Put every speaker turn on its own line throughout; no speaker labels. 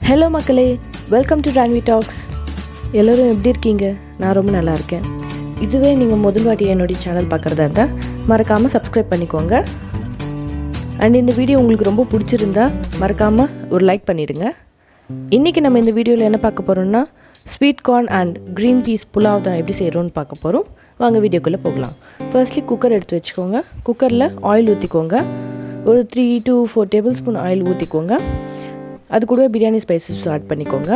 Hello மக்களே, welcome to ரான்வி tax. எல்லோரும் எப்படி இருக்கீங்க? நான் ரொம்ப நல்லா இருக்கேன். இதுவே நீங்கள் முதல் வாட்டி என்னுடைய சேனல் பார்க்குறதா இருந்தால் மறக்காமல் சப்ஸ்கிரைப் பண்ணிக்கோங்க. அண்ட் இந்த வீடியோ உங்களுக்கு ரொம்ப பிடிச்சிருந்தா மறக்காமல் ஒரு லைக் பண்ணிவிடுங்க. இன்றைக்கி நம்ம இந்த வீடியோவில் என்ன பார்க்க போகிறோம்னா sweet corn and green peas pulao தான் எப்படி செய்கிறோன்னு பார்க்க போகிறோம். வாங்க வீடியோக்குள்ளே போகலாம். ஃபர்ஸ்ட்லி குக்கர் எடுத்து வச்சுக்கோங்க. குக்கரில் ஆயில் ஊற்றிக்கோங்க. ஒரு 3 to 4 டேபிள் ஸ்பூன் ஆயில் ஊற்றிக்கோங்க. அது கூடவே பிரியாணி ஸ்பைசஸ் ஆட் பண்ணிக்கோங்க.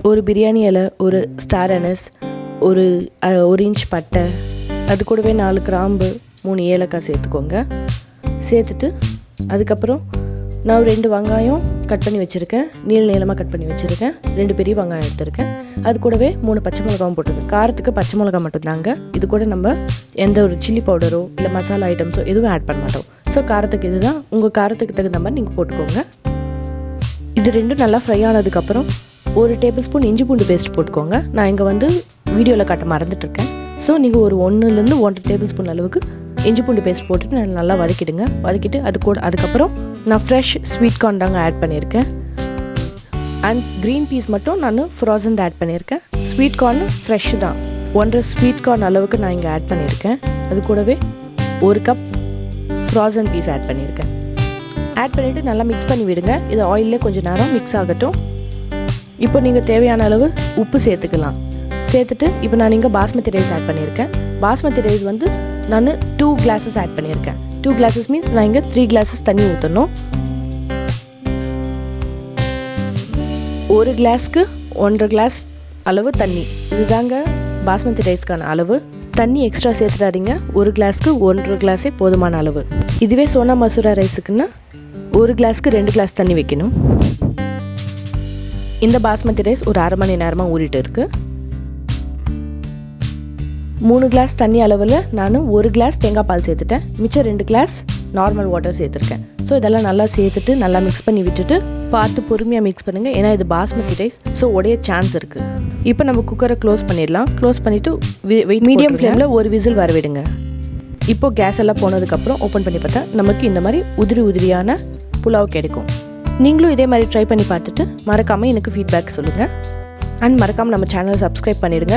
ஒரு பிரியாணி இலை, ஒரு ஸ்டார் அனஸ், ஒரு இன்ச் பட்டை, அது கூடவே 4 கிராம்பு, 3 ஏலக்காய் சேர்த்துக்கோங்க. சேர்த்துட்டு அதுக்கப்புறம் நான் 2 வெங்காயம் கட் பண்ணி வச்சுருக்கேன், நீளமாக கட் பண்ணி வச்சுருக்கேன். 2 பெரிய வெங்காயம் எடுத்துருக்கேன். அது கூடவே 3 பச்சை மிளகாவும் போட்டிருக்கேன். காரத்துக்கு பச்சை மிளகா மட்டும்தாங்க. இது கூட நம்ம எந்த ஒரு சில்லி பவுடரோ இல்லை மசாலா ஐட்டம்ஸோ எதுவும் ஆட் பண்ண மாட்டோம். ஸோ காரத்துக்கு இதுதான், உங்கள் காரத்துக்கு தகுந்த மாதிரி நீங்கள் போட்டுக்கோங்க. இது ரெண்டும் நல்லா ஃப்ரை ஆனதுக்கப்புறம் 1 டேபிள் ஸ்பூன் இஞ்சி பூண்டு பேஸ்ட் போட்டுக்கோங்க. நான் இங்கே வீடியோவில் காட்ட மறந்துட்டுருக்கேன். ஸோ நீங்கள் ஒரு 1 to 1 டேபிள் ஸ்பூன் அளவுக்கு இஞ்சி பூண்டு பேஸ்ட் போட்டுட்டு நல்லா வதக்கிடுங்க. வதக்கிட்டு அதுக்கப்புறம் நான் ஃப்ரெஷ் ஸ்வீட் கார்ன் தாங்க ஆட் பண்ணியிருக்கேன். அண்ட் க்ரீன் பீஸ் மட்டும் நான் ஃப்ரோசன் ஆட் பண்ணியிருக்கேன். ஸ்வீட் கார்னு ஃப்ரெஷ் தான். 1.5 ஸ்வீட் கார்ன் அளவுக்கு நான் இங்கே ஆட் பண்ணியிருக்கேன். அது கூடவே 1 கப் ஃப்ரோசன் பீஸ் ஆட் பண்ணியிருக்கேன். ஆட் பண்ணிவிட்டு நல்லா மிக்ஸ் பண்ணி விடுங்க. இது ஆயிலில் கொஞ்சம் நேரம் மிக்ஸ் ஆகட்டும். இப்போ நீங்கள் தேவையான அளவு உப்பு சேர்த்துக்கலாம். சேர்த்துட்டு இப்போ நான் இங்கே பாஸ்மதி ரைஸ் ஆட் பண்ணியிருக்கேன். பாஸ்மதி ரைஸ் நான் 2 கிளாஸஸ் ஆட் பண்ணியிருக்கேன். 2 கிளாஸஸ் மீன்ஸ் நான் இங்கே 3 கிளாஸஸ் தண்ணி ஊற்றணும். 1 கிளாஸ்க்கு 1.5 கிளாஸ் அளவு தண்ணி, இதுதாங்க பாஸ்மதி ரைஸ்க்கான அளவு. தண்ணி எக்ஸ்ட்ரா சேர்த்துடாதீங்க. 1 கிளாஸ்க்கு 1.5 கிளாஸே போதுமான அளவு. இதுவே சோனா மசூரா ரைஸுக்குன்னா 1 கிளாஸ்க்கு 2 கிளாஸ் தண்ணி வைக்கணும். இந்த பாஸ்மதி ரைஸ் ஒரு அரை மணி நேரமாக ஊறிட்டு இருக்கு. 3 கிளாஸ் தண்ணி அளவில் நான் 1 கிளாஸ் தேங்காய் பால் சேர்த்துட்டேன். மிச்சம் 2 கிளாஸ் நார்மல் வாட்டர் சேர்த்துருக்கேன். ஸோ இதெல்லாம் நல்லா சேர்த்துட்டு நல்லா மிக்ஸ் பண்ணி விட்டுட்டு பார்த்து பொறுமையாக மிக்ஸ் பண்ணுங்கள். ஏன்னா இது பாஸ்மதி ரைஸ், ஸோ உடைய சான்ஸ் இருக்குது. இப்போ நம்ம குக்கரை க்ளோஸ் பண்ணிடலாம். க்ளோஸ் பண்ணிவிட்டு மீடியம் ஃப்ளேமில் 1 விசில் வர விடுங்க. இப்போது கேஸ் எல்லாம் போனதுக்கப்புறம் ஓப்பன் பண்ணி பார்த்தா நமக்கு இந்த மாதிரி உதிரியான புலாவ் கிடைக்கும். நீங்களும் இதே மாதிரி ட்ரை பண்ணி பார்த்துட்டு மறக்காமல் எனக்கு ஃபீட்பேக் சொல்லுங்கள். அண்ட் மறக்காமல் நம்ம சேனலை சப்ஸ்கிரைப் பண்ணிவிடுங்க.